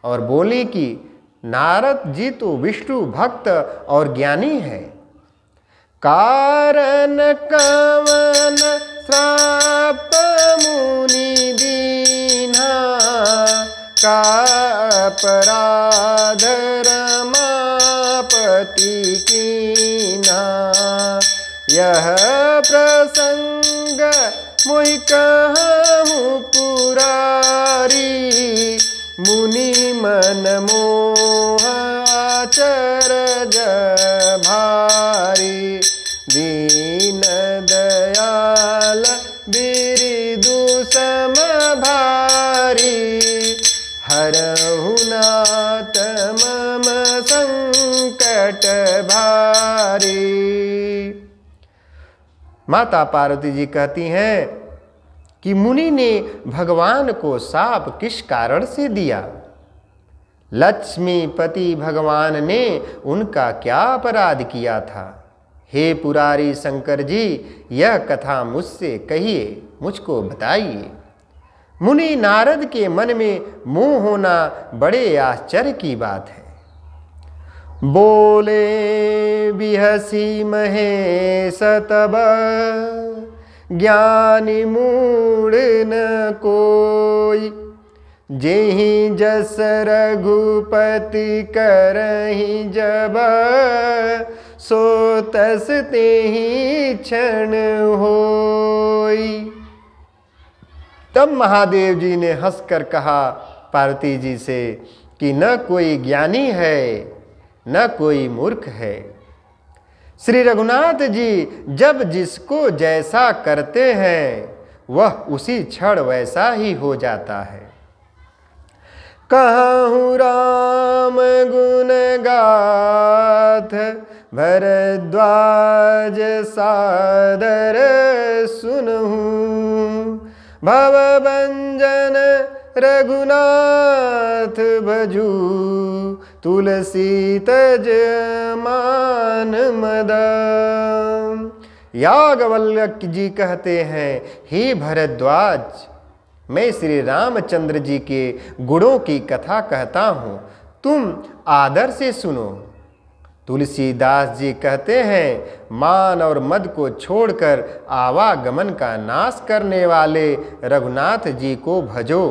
और बोली कि नारद जी तो विष्णु भक्त और ज्ञानी है, कारण कवन श्राप मुनि दीना, का अपराध रमापति कीना। यह प्रसंग मोहि कहूँ पुरारी, मुनि मन मोह आचरज भारी। दीन दयाल बिरिदु सम भारी, हरहु नाथ मम संकट भारी। माता पार्वती जी कहती हैं कि मुनि ने भगवान को शाप किस कारण से दिया? लक्ष्मीपति भगवान ने उनका क्या अपराध किया था? हे पुरारी शंकर जी, यह कथा मुझसे कहिए, मुझको बताइए। मुनि नारद के मन में मोह होना बड़े आश्चर्य की बात है। बोले बिहसी महेश तब, ज्ञानी मूढ़ न कोई। जेहि जस रघुपति करहि जब, सो तस तेहि क्षण होई। तब महादेव जी ने हंसकर कहा पार्वती जी से कि न कोई ज्ञानी है न कोई मूर्ख है। श्री रघुनाथ जी जब जिसको जैसा करते हैं वह उसी क्षण वैसा ही हो जाता है। कहूँ राम गुण गाथ, भरद्वाज सादर सुनहूँ। भवभंजन रघुनाथ भजू, तुलसी तज मान मद। याज्ञवल्क्य जी कहते हैं, हे भरद्वाज, मैं श्री रामचंद्र जी के गुणों की कथा कहता हूँ, तुम आदर से सुनो। तुलसीदास जी कहते हैं, मान और मद को छोड़कर आवागमन का नाश करने वाले रघुनाथ जी को भजो।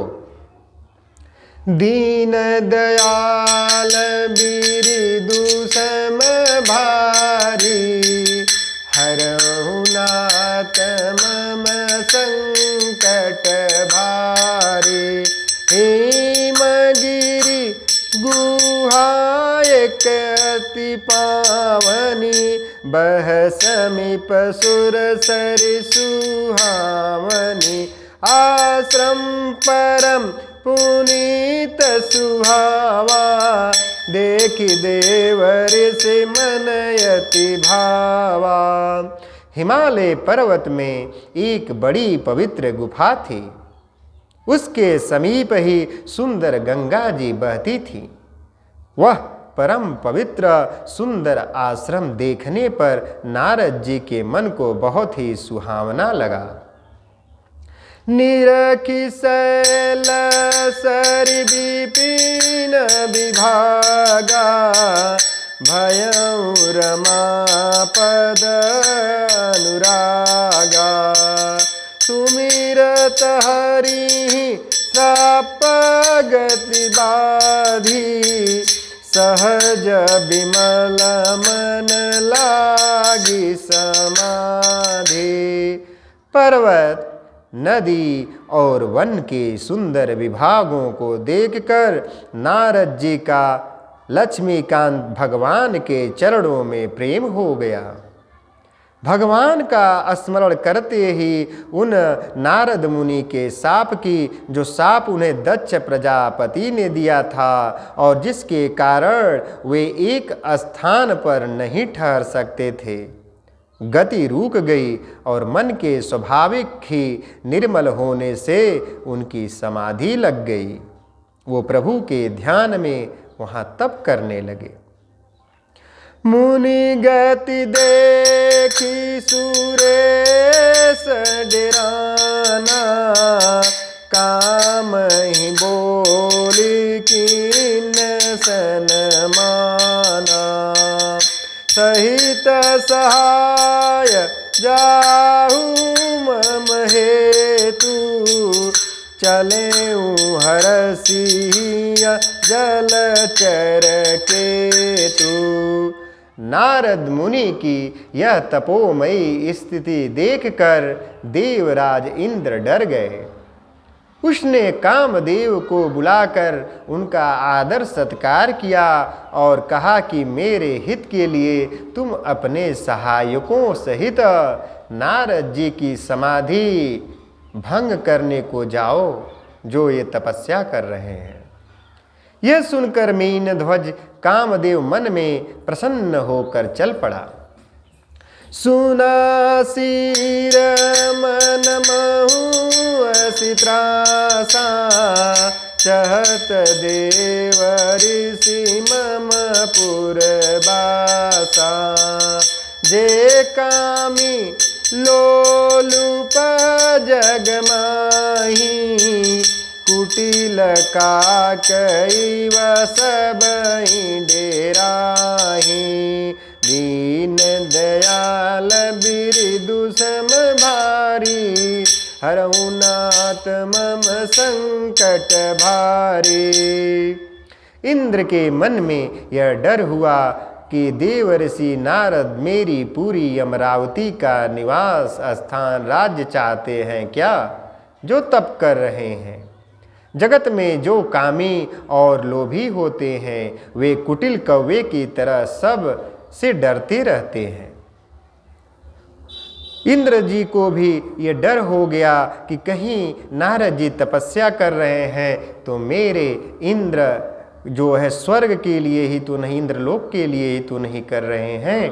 दीन दयाल बिरिदु सम भारी, हरहु नाथ मम संकट भारी। हेमगिरि गुहा एक अति पावनी, बह समीप सुर सरि सुहावनी। आश्रम परम पुनीत सुहावा, देखि देव ऋषि मन यति भावा। हिमालय पर्वत में एक बड़ी पवित्र गुफा थी। उसके समीप ही सुंदर गंगा जी बहती थी। वह परम पवित्र सुंदर आश्रम देखने पर नारद जी के मन को बहुत ही सुहावना लगा। निरखि शैल सरि विपिन विभागा, भयउ रमापद अनुरागा। सुमिरत हरि श्राप गति बाधी, सहज विमल मन लागी समाधि। पर्वत, नदी और वन के सुंदर विभागों को देखकर नारद जी का लक्ष्मीकांत भगवान के चरणों में प्रेम हो गया। भगवान का स्मरण करते ही उन नारद मुनि के शाप की, जो शाप उन्हें दक्ष प्रजापति ने दिया था और जिसके कारण वे एक स्थान पर नहीं ठहर सकते थे, गति रुक गई और मन के स्वाभाविक ही निर्मल होने से उनकी समाधि लग गई। वो प्रभु के ध्यान में वहाँ तप करने लगे। मुनि गति देखी सुरेश डेराना, काम ही बोली किन्न सनमाना। सहित सहाय जाहू मम हेतु, चलेऊ हरसिया जलचर केतु। नारद मुनि की यह तपोमयी स्थिति देखकर देवराज इंद्र डर गए। उसने कामदेव को बुलाकर उनका आदर सत्कार किया और कहा कि मेरे हित के लिए तुम अपने सहायकों सहित नारद जी की समाधि भंग करने को जाओ, जो ये तपस्या कर रहे हैं। यह सुनकर मीन ध्वज कामदेव मन में प्रसन्न होकर चल पड़ा। सुना सिर मन महु असी त्रासा, चहत देव ऋषि मम पुरबासा। जे कामी लोलुप जग माही, कुटिल काकैव सबहि डेराही। दीन दयाल बिरदु सम भारी, हरहु नाथ मम संकट भारी। इंद्र के मन में यह डर हुआ कि देवर्षि नारद मेरी पूरी अमरावती का निवास स्थान राज्य चाहते हैं क्या, जो तप कर रहे हैं। जगत में जो कामी और लोभी होते हैं वे कुटिल कौवे की तरह सब से डरते रहते हैं। इंद्र जी को भी ये डर हो गया कि कहीं नारद जी तपस्या कर रहे हैं तो मेरे इंद्र जो है स्वर्ग के लिए ही तो नहीं, इंद्रलोक के लिए ही तो नहीं कर रहे हैं।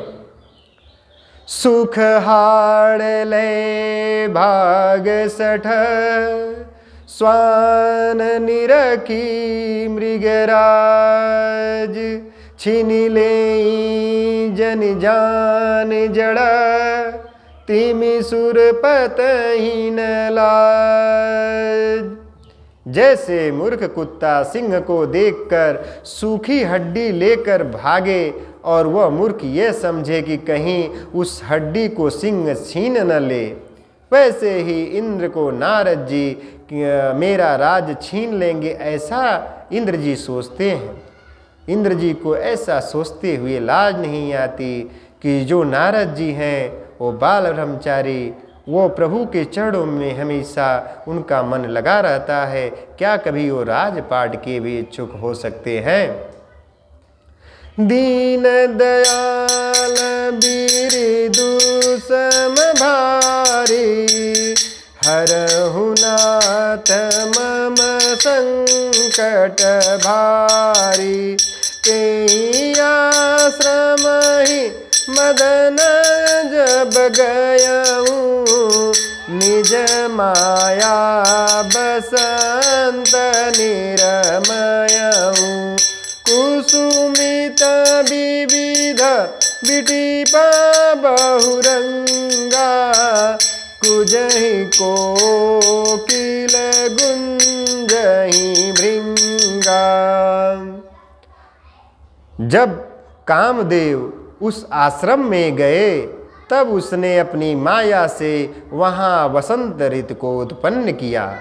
सुख हाड़ ले भाग सठ, स्वान निरखी मृगराज। छिन ले जन जान जड़ा, तिमि सुर पतहीन लाज। जैसे मूर्ख कुत्ता सिंह को देखकर सूखी हड्डी लेकर भागे और वह मूर्ख ये समझे कि कहीं उस हड्डी को सिंह छीन न ले, वैसे ही इंद्र को नारद जी मेरा राज छीन लेंगे ऐसा इंद्र जी सोचते हैं। इंद्र जी को ऐसा सोचते हुए लाज नहीं आती कि जो नारद जी हैं वो बाल ब्रह्मचारी, वो प्रभु के चरणों में हमेशा उनका मन लगा रहता है, क्या कभी वो राजपाट के भी इच्छुक हो सकते हैं। दीन दयाल बिरदु सम भारी, हरहु नाथ मम संकट भारी। तेहि आश्रम ही मदन जब गयऊँ, निज माया बसंत निरमयऊँ। कुसुमित विविध विटिपा बहुरंगा, कुजहि कोकिल गुंजहि भृंगा। जब कामदेव उस आश्रम में गए तब उसने अपनी माया से वहाँ वसंत ऋतु को उत्पन्न किया,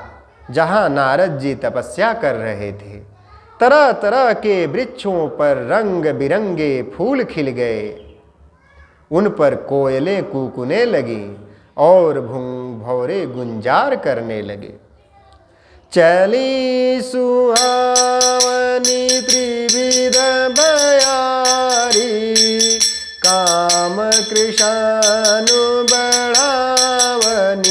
जहाँ नारद जी तपस्या कर रहे थे। तरह तरह के वृक्षों पर रंग बिरंगे फूल खिल गए, उन पर कोयलें कूकने लगी और भौरे गुंजार करने लगे। चली सुहावनी त्रिविध बयारी, काम कृशानु बढ़ावनिहारी।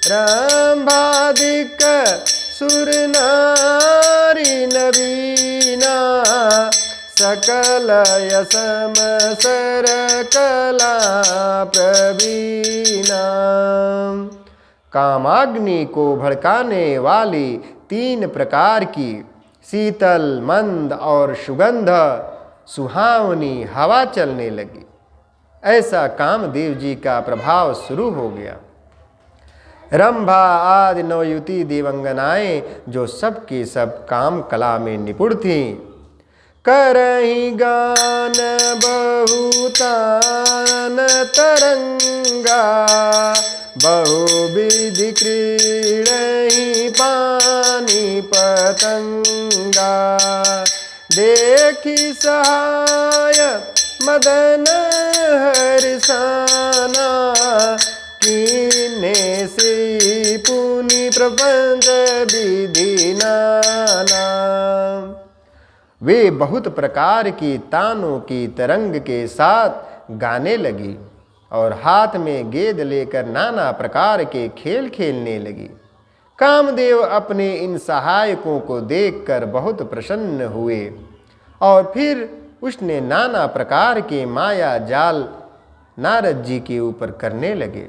रंभादिक सुर नारी नवीना, सकल यसम सर कला प्रवीणा। कामाग्नि को भड़काने वाली 3 प्रकार की शीतल, मंद और सुगंध सुहावनी हवा चलने लगी। ऐसा कामदेव जी का प्रभाव शुरू हो गया। रंभा आदि नवयुति देवंगनाएं जो सब के सब काम कला में निपुण थीं। करहि गान बहुतान तरंगा, बहुविधि क्रीडहि पानी पतंगा। देखि सहाय मदन हर्षाना, कीने से पुनि प्रपंच विधि नाना। वे बहुत प्रकार की तानों की तरंग के साथ गाने लगी और हाथ में गेंद लेकर नाना प्रकार के खेल खेलने लगी। कामदेव अपने इन सहायकों को देखकर बहुत प्रसन्न हुए और फिर उसने नाना प्रकार के माया जाल नारद जी के ऊपर करने लगे।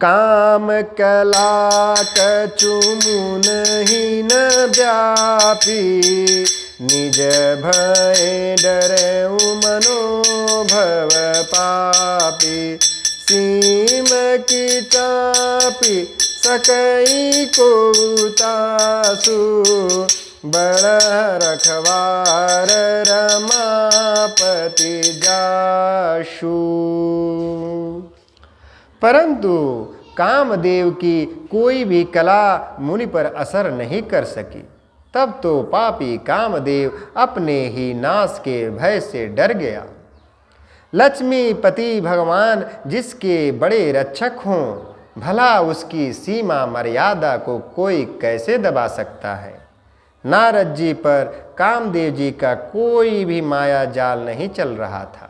काम कला कछु मुनहीन व्यापी, निज भय डरऊ मनोभव पापी। सीम की चापी सकई को तासु, बड़ रखवार रमापति जाशु। परंतु कामदेव की कोई भी कला मुनि पर असर नहीं कर सकी। तब तो पापी कामदेव अपने ही नाश के भय से डर गया। लक्ष्मीपति भगवान जिसके बड़े रक्षक हों, भला उसकी सीमा मर्यादा को कोई कैसे दबा सकता है। नारद जी पर कामदेव जी का कोई भी माया जाल नहीं चल रहा था।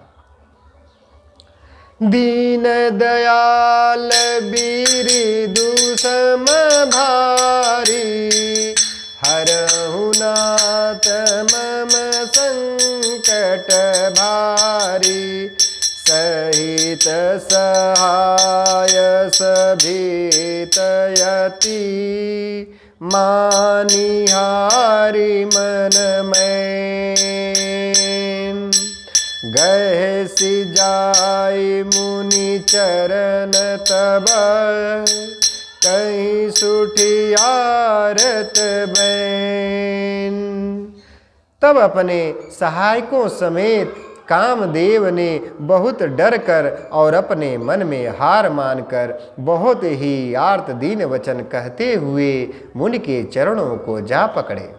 दीन दयाल बिरदु सम भारी, हरहु नाथ मम संकट भारी। सहित सहाय सभीतयति, मानिहारी मन में। गए सि जाय मुनि चरण तब, कहीं सुठियारत बैन। तब अपने सहायकों समेत कामदेव ने बहुत डर कर और अपने मन में हार मानकर बहुत ही आर्त दीन वचन कहते हुए मुनि के चरणों को जा पकड़े।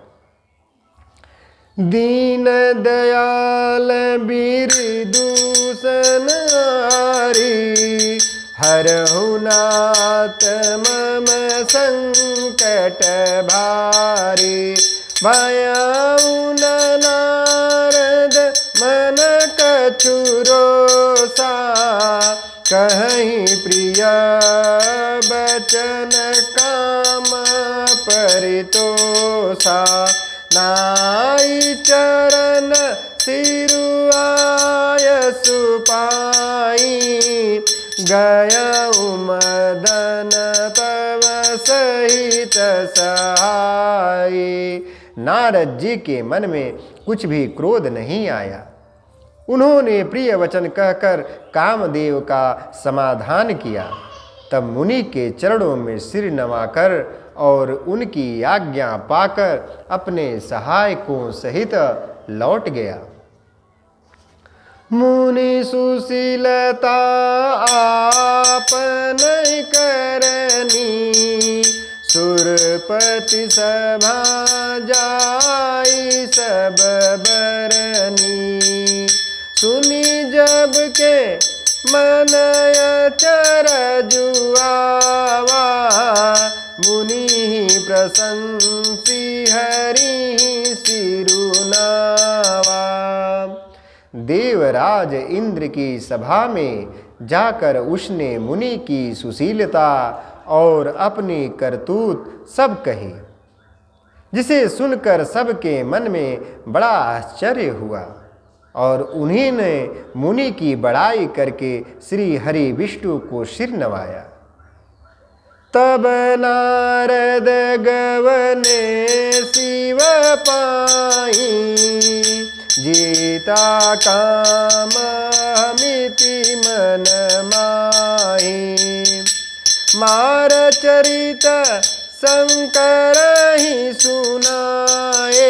दीन दयाल बिरदु सनारी, हरहु नाथ मम संकट भारी। भयउ नारद मन कछु रोषा, कहीं प्रिय बचन काम परितोषा। नाई चरण सिरुआय सुपाई, गयउ मदन तव सहित सहाई। नारद जी के मन में कुछ भी क्रोध नहीं आया। उन्होंने प्रिय वचन कहकर कामदेव का समाधान किया। तब मुनि के चरणों में सिर नवाकर और उनकी आज्ञा पाकर अपने सहायकों सहित लौट गया। मुनि सुशीलता आपन करनी, सुरपति सभा जाई सब बरनी। सुनी जब के मन अचर जुआवा, मुनि प्रशंसी हरि सिरुनावा। देवराज इंद्र की सभा में जाकर उसने मुनि की सुशीलता और अपनी करतूत सब कही, जिसे सुनकर सबके मन में बड़ा आश्चर्य हुआ और उन्हीं ने मुनि की बड़ाई करके श्री हरि विष्णु को सिर नवाया। तब नारद गवने शिव पाई, जीता काम मिति मन माही। मार चरित शंकर ही सुनाए,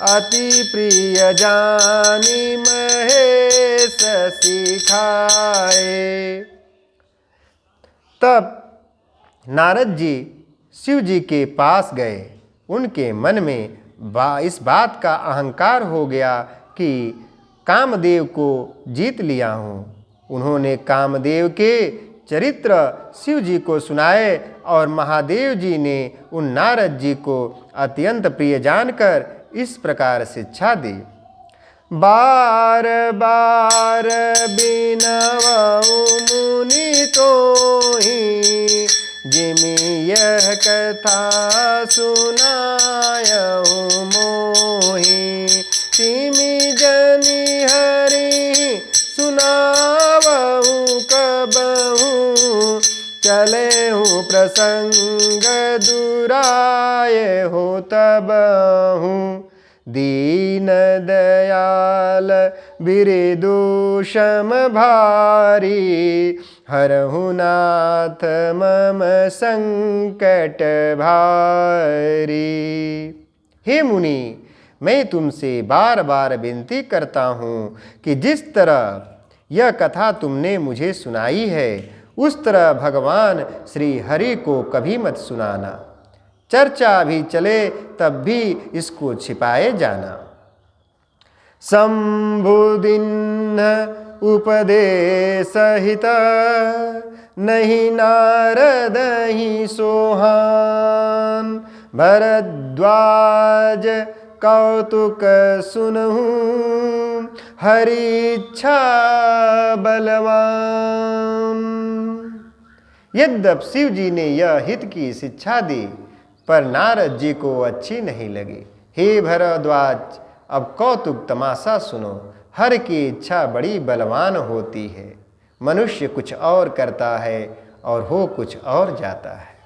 अति प्रिय जानी महेश सिखाए। तब नारद जी शिव जी के पास गए। उनके मन में इस बात का अहंकार हो गया कि कामदेव को जीत लिया हूँ। उन्होंने कामदेव के चरित्र शिव जी को सुनाए और महादेव जी ने उन नारद जी को अत्यंत प्रिय जानकर इस प्रकार शिक्षा दी। बार बार बिनवऊ मुनि तोहि, जिमि यह कथा सुनायहु मोहि। तिमि जनि हरि सुनावहु कबहु, चलेहु प्रसंग दुराये हो तबहु। दीन दयाल बिरदूषम भारी, हरहु नाथ मम संकट भारी। हे मुनि, मैं तुमसे बार बार विनती करता हूँ कि जिस तरह यह कथा तुमने मुझे सुनाई है, उस तरह भगवान श्री हरि को कभी मत सुनाना। चर्चा भी चले तब भी इसको छिपाए जाना। शंभुदिन उपदेश हित, नहीं नारद ही सोहान। भरद्वाज कौतुक सुनहु, हरि इच्छा बलवान। यद्यपि शिव जी ने यह हित की शिक्षा दी, पर नारद जी को अच्छी नहीं लगी। हे भरद्वाज, अब कौतुक तमाशा सुनो। हर की इच्छा बड़ी बलवान होती है। मनुष्य कुछ और करता है और हो कुछ और जाता है।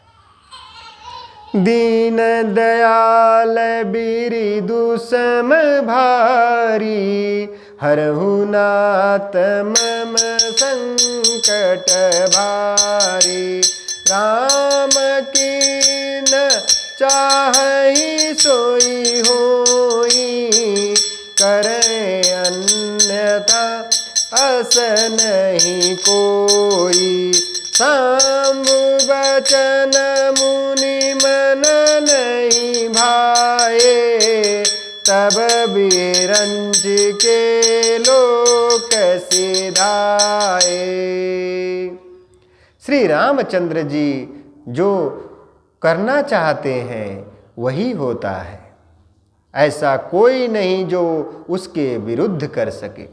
दीन दयाल बिरदूषम भारी, हरहु नाथ मम संकट भारी। राम कीन चाहि सोई होई, करे अन्यथा अस नहीं कोई। शंभु बचन मुनि मन नहीं भाए, तब बिरंच के लोक सिधाए। श्री रामचंद्र जी जो करना चाहते हैं वही होता है। ऐसा कोई नहीं जो उसके विरुद्ध कर सके।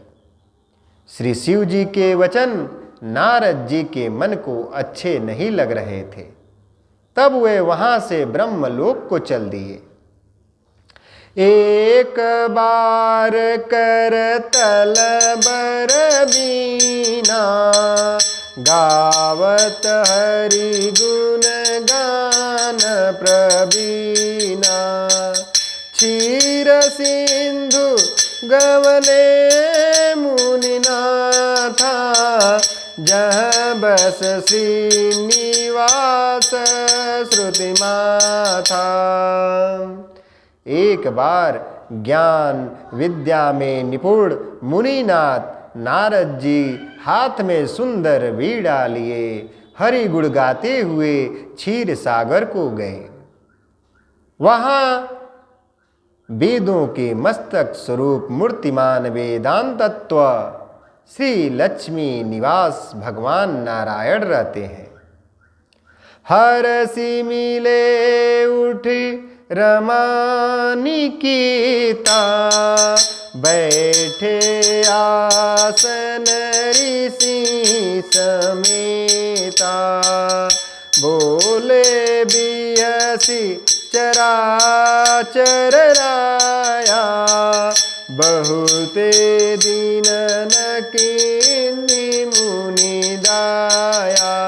श्री शिव जी के वचन नारद जी के मन को अच्छे नहीं लग रहे थे। तब वे वहां से ब्रह्मलोक को चल दिए। एक बार कर तल बर बीना, गावत हरि गुण गान प्रवीणा। क्षीर सिंधु गवने मुनिनाथा, जहाँ बस श्रीनिवास श्रुति माथा। एक बार ज्ञान विद्या में निपुण मुनिनाथ नारद जी हाथ में सुंदर वीणा लिए हरि गुण गाते हुए क्षीर सागर को गए। वहाँ वेदों के मस्तक स्वरूप मूर्तिमान वेदांत तत्व श्री लक्ष्मी निवास भगवान नारायण रहते हैं। हर सी मिले उठी रमा निकिता, बैठे आसन ऋषि समेता। बोले बिहसी चराचर राया, बहुते दीनन कीन्ही मुनि दाया।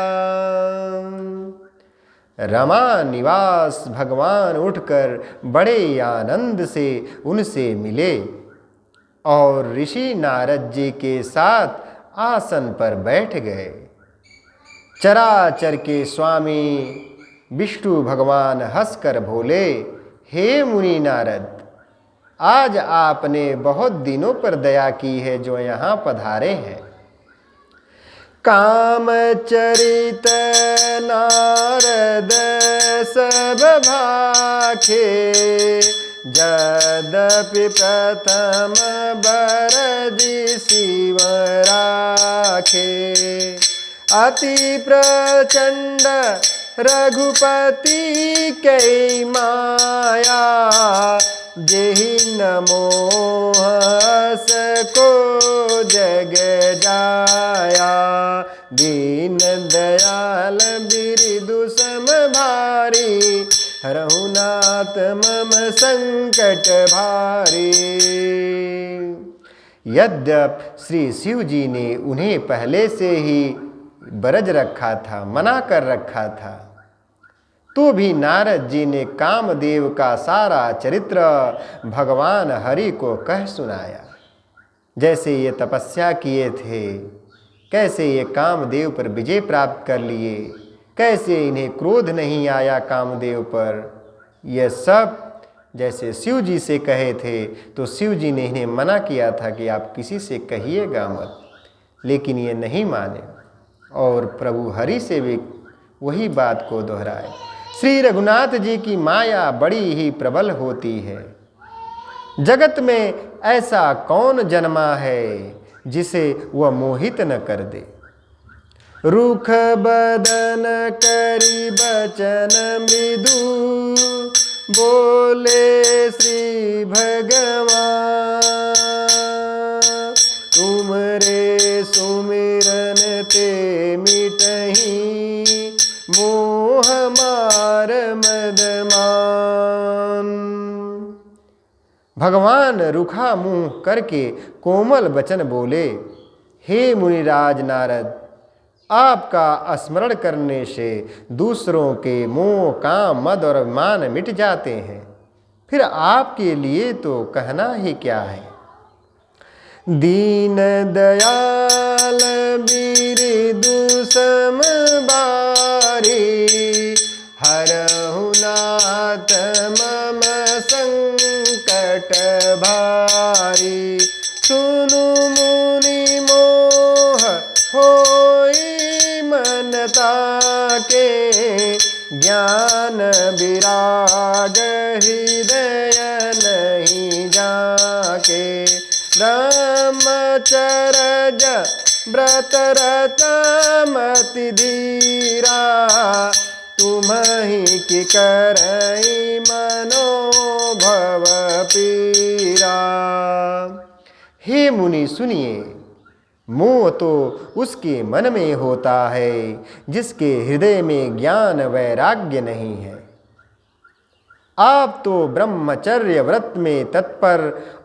रमा निवास भगवान उठकर बड़े आनंद से उनसे मिले और ऋषि नारद जी के साथ आसन पर बैठ गए। चराचर के स्वामी विष्णु भगवान हंसकर बोले, हे मुनि नारद, आज आपने बहुत दिनों पर दया की है जो यहाँ पधारे हैं। कामचरित नारद सब भाखे, यद्यपि प्रथम बरजी शिव राखे। अति प्रचंड रघुपति कै माया, जेहि न मोहस को जग जाया। दीन दयाल बिरदु सम भारी, रघुनाथ मम संकट भारी। यद्यपि श्री शिव जी ने उन्हें पहले से ही बरज रखा था, मना कर रखा था, तो भी नारद जी ने कामदेव का सारा चरित्र भगवान हरि को कह सुनाया। जैसे ये तपस्या किए थे, कैसे ये कामदेव पर विजय प्राप्त कर लिए, कैसे इन्हें क्रोध नहीं आया कामदेव पर, यह सब जैसे शिव जी से कहे थे। तो शिव जी ने इन्हें मना किया था कि आप किसी से कहिएगा मत, लेकिन ये नहीं माने और प्रभु हरि से भी वही बात को दोहराए। श्री रघुनाथ जी की माया बड़ी ही प्रबल होती है। जगत में ऐसा कौन जन्मा है जिसे वह मोहित न कर दे। रूख बदन करी बचन मृदु, बोले श्री भगवान। तुमरे सुमिरन ते मिटहि, मोह मार मदमान। भगवान रुखा मुंह करके कोमल वचन बोले, हे मुनिराज नारद, आपका स्मरण करने से दूसरों के मोह, काम, मद और अभिमान मिट जाते हैं, फिर आपके लिए तो कहना ही क्या है। दीन दयाल बिरदु सम बारी, हरहु नाथ मम संकट भारी। सुनु मुनि मोह होई मन ताके, ज्ञान विराग हृदय नहीं जाके। ब्रह्मचर्य व्रत रत मति धीरा, तुम्हि की करई मनोभव पीरा। हे मुनि सुनिए, मोह तो उसके मन में होता है जिसके हृदय में ज्ञान वैराग्य नहीं है। आप तो ब्रह्मचर्य व्रत में तत्पर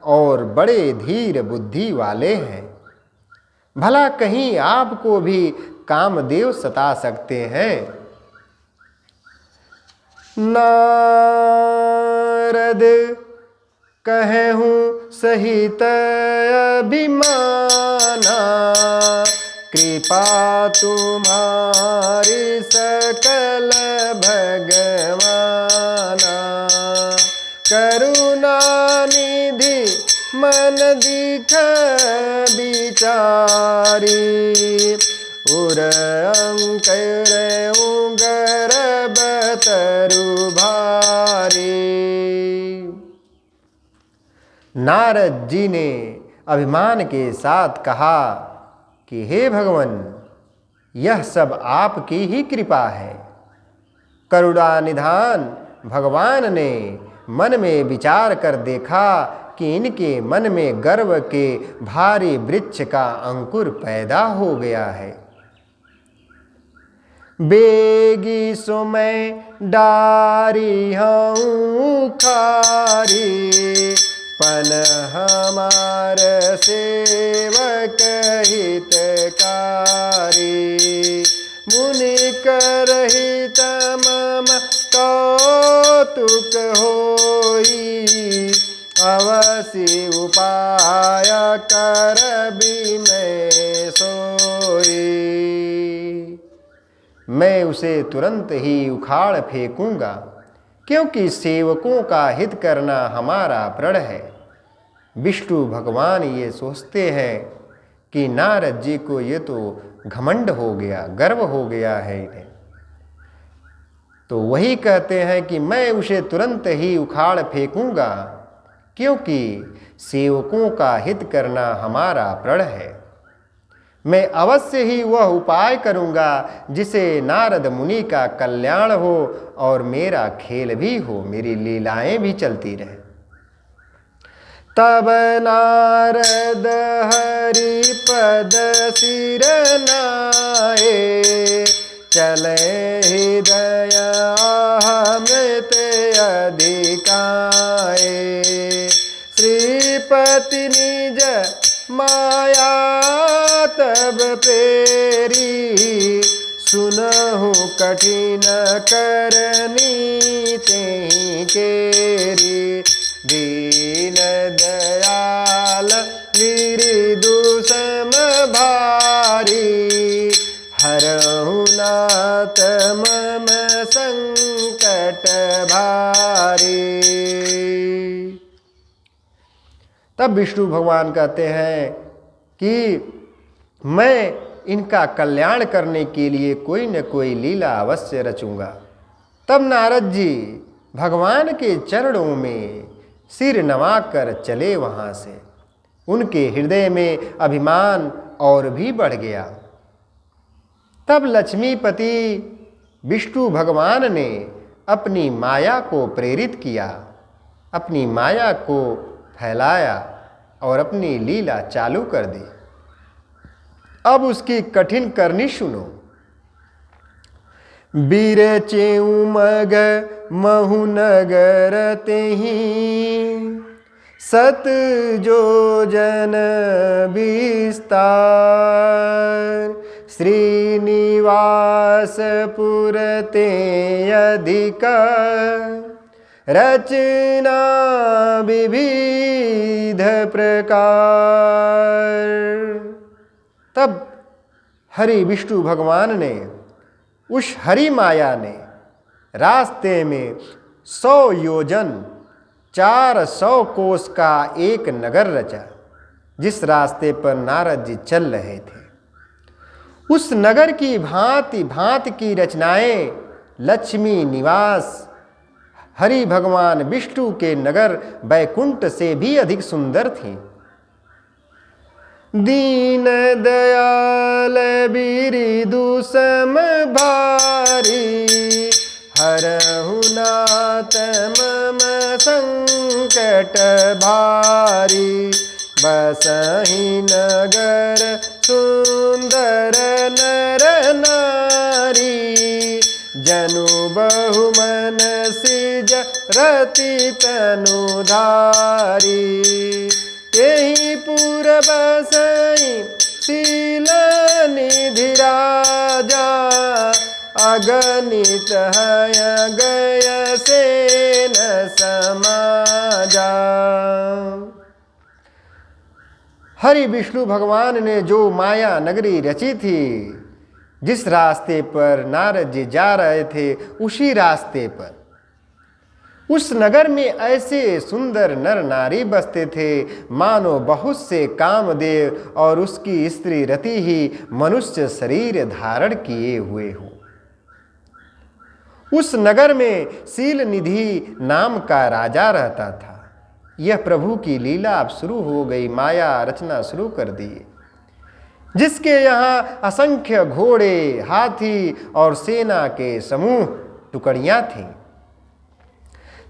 और बड़े धीर बुद्धि वाले हैं। भला कहीं आपको भी कामदेव सता सकते हैं। नारद कहूँ सहित अभिमाना, कृपा तुम्हारी सकल भगवाना। करुणा निधि मन दिख विचारी, उर अंकर गर्भ तरु भारी। नारद जी ने अभिमान के साथ कहा कि हे भगवान, यह सब आपकी ही कृपा है। करुणा निधान भगवान ने मन में विचार कर देखा कि इनके मन में गर्व के भारी वृक्ष का अंकुर पैदा हो गया है। बेगी सो मैं डारी हूँ खारी, पन हमार सेवक हितकारी। मुनि करहित मम कौतुक होई, अवसि उपाय करबी मैं सोई। मैं उसे तुरंत ही उखाड़ फेंकूंगा, क्योंकि सेवकों का हित करना हमारा प्रण है। विष्णु भगवान ये सोचते हैं कि नारद जी को ये तो घमंड हो गया, गर्व हो गया है इन्हें, तो वही कहते हैं कि मैं उसे तुरंत ही उखाड़ फेंकूंगा, क्योंकि सेवकों का हित करना हमारा प्रण है। मैं अवश्य ही वह उपाय करूंगा जिसे नारद मुनि का कल्याण हो और मेरा खेल भी हो, मेरी लीलाएं भी चलती रहे। तब नारद हरि पद सिर नाए, चले हृदय अमृत अधिकाए। श्रीपति निज माया तब प्रेरी, सुनहु कठिन करनी तेहि केरी। दीन दयाल गिरिदु सम भारी, हरहु नाथ मम संकट भारी। तब विष्णु भगवान कहते हैं कि मैं इनका कल्याण करने के लिए कोई न कोई लीला अवश्य रचूंगा। तब नारद जी भगवान के चरणों में सिर नवाकर चले वहाँ से। उनके हृदय में अभिमान और भी बढ़ गया। तब लक्ष्मीपति विष्णु भगवान ने अपनी माया को प्रेरित किया, अपनी माया को फैलाया और अपनी लीला चालू कर दी। अब उसकी कठिन करनी सुनो। बिरचेऊ मग महु नगर तेहि, सत जोजन विस्तार। श्रीनिवास पुर ते अधिक, रचना विविध प्रकार। तब हरि विष्णु भगवान ने, उस हरि माया ने रास्ते में 100 योजन 400 कोस का एक नगर रचा, जिस रास्ते पर नारद जी चल रहे थे। उस नगर की भांति भांति की रचनाएं लक्ष्मी निवास हरि भगवान विष्णु के नगर बैकुंठ से भी अधिक सुंदर थीं। दीन दयाल बिरिदु सम भारी, हरहु नाथ मम संकट भारी। बसहि नगर सुंदर नर नारी, जनु बहु मन सिज रति तनु धारी। तेहि पुर बसई शील निधि राजा, अगणित हय गय सेन समाजा। हरि विष्णु भगवान ने जो माया नगरी रची थी, जिस रास्ते पर नारद जी जा रहे थे, उसी रास्ते पर उस नगर में ऐसे सुंदर नर नारी बसते थे मानो बहुत से कामदेव और उसकी स्त्री रति ही मनुष्य शरीर धारण किए हुए हो। उस नगर में शील निधि नाम का राजा रहता था। यह प्रभु की लीला अब शुरू हो गई, माया रचना शुरू कर दी, जिसके यहाँ असंख्य घोड़े, हाथी और सेना के समूह टुकड़ियां थीं।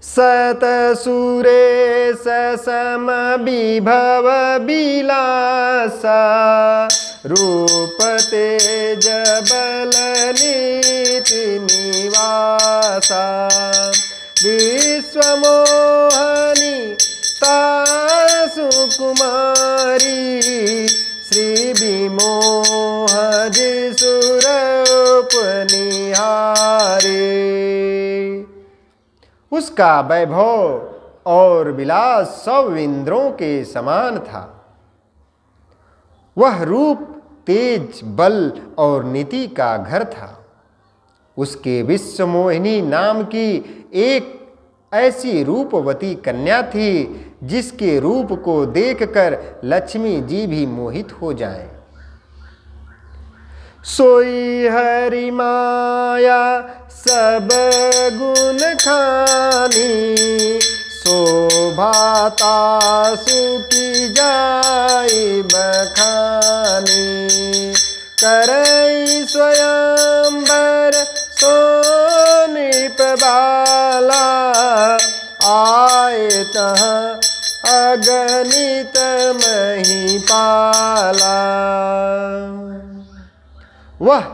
सत सुरेश सम विभव बिलासा, रूप तेज बल नीति निवासा। विश्व मोहनी तासु कुमारी, श्री विमोह जिसुरूप निहारे। उसका वैभव और विलास सब इंद्रों के समान था। वह रूप तेज बल और नीति का घर था। उसके विश्वमोहिनी नाम की एक ऐसी रूपवती कन्या थी जिसके रूप को देखकर लक्ष्मी जी भी मोहित हो जाएं। सोई हरि माया सब गुण खानी, शोभाता सुखी जाई बखानी। करई स्वयंवर सो नृप बाला, आए तहाँ अगणित महिपाला। वह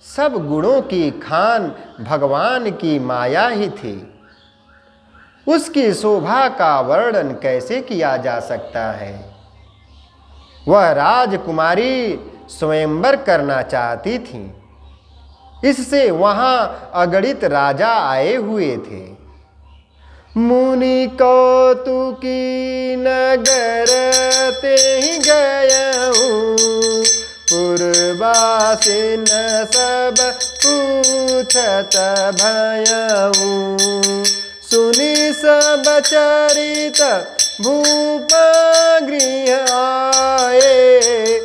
सब गुणों की खान भगवान की माया ही थी। उसकी शोभा का वर्णन कैसे किया जा सकता है। वह राजकुमारी स्वयंवर करना चाहती थी, इससे वहां अगणित राजा आए हुए थे। मुनि कौतुकी नगर ते ही गयऊँ, पूर्वासिन सब पूछत भयऊँ। सुनि सब चरित भूप गृह आए,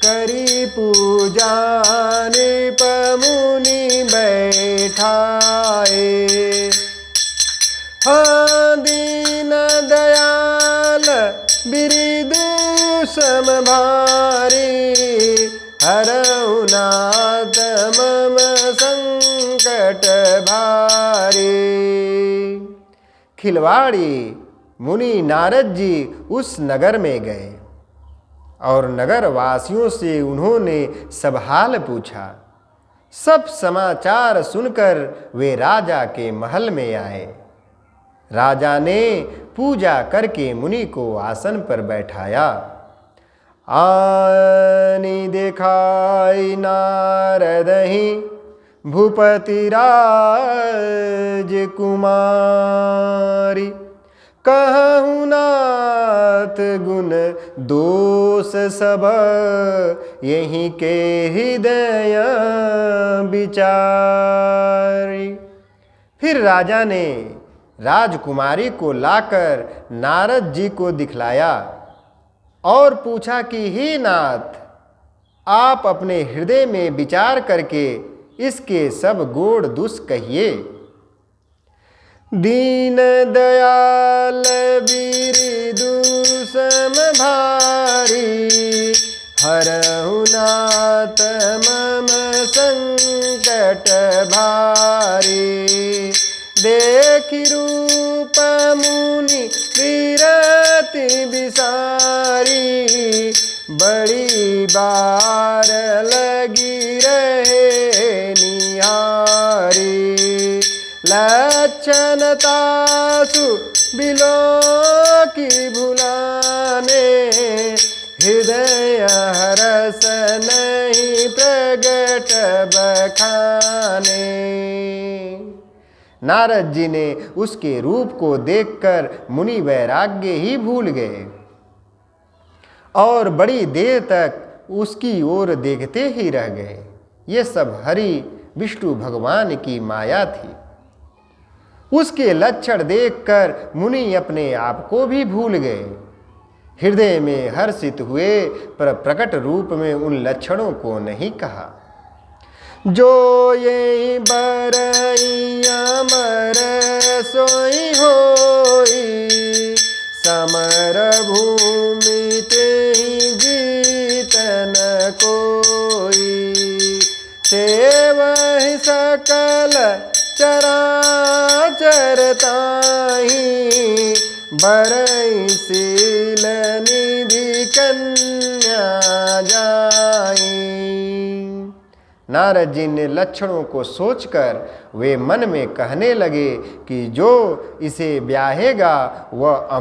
करी पूजा नृप मुनि बैठाए। हाँ दीन दयाल बिरिदु समभारी, हरऊ नाथ मम संकट भारी। खिलवाड़ी मुनि नारद जी उस नगर में गए और नगर वासियों से उन्होंने सब हाल पूछा। सब समाचार सुनकर वे राजा के महल में आए। राजा ने पूजा करके मुनि को आसन पर बैठाया। आनी दिखाई नारदहि भूपति राजकुमारी, कहूँ नाथ गुण दोष सब यहीं के हृदय विचारी। फिर राजा ने राजकुमारी को लाकर नारद जी को दिखलाया और पूछा कि हे नाथ, आप अपने हृदय में विचार करके इसके सब गुण दोष कहिए। दीन दयाल बिरिदु समभारी, हरहु नाथ मम संकट भारी। देखि रूप मुनि विरति विसारी, बड़ी बार लगी रहे निहारी। लक्षणतासु बिलो की भुलाने, हृदय हरस नहीं प्रगट बखाने। नारद जी ने उसके रूप को देखकर मुनि वैराग्य ही भूल गए और बड़ी देर तक उसकी ओर देखते ही रह गए। ये सब हरि विष्णु भगवान की माया थी। उसके लक्षण देखकर मुनि अपने आप को भी भूल गए। हृदय में हर्षित हुए पर प्रकट रूप में उन लक्षणों को नहीं कहा। जो ये बरई अमर सोई होई, समर भूमि ते जीत न कोई। सेवहि सकल चराचर ताहि, बरई शील निधि कन्या जाई। नारद जी ने लक्षणों को सोचकर वे मन में कहने लगे कि जो इसे ब्याहेगा वह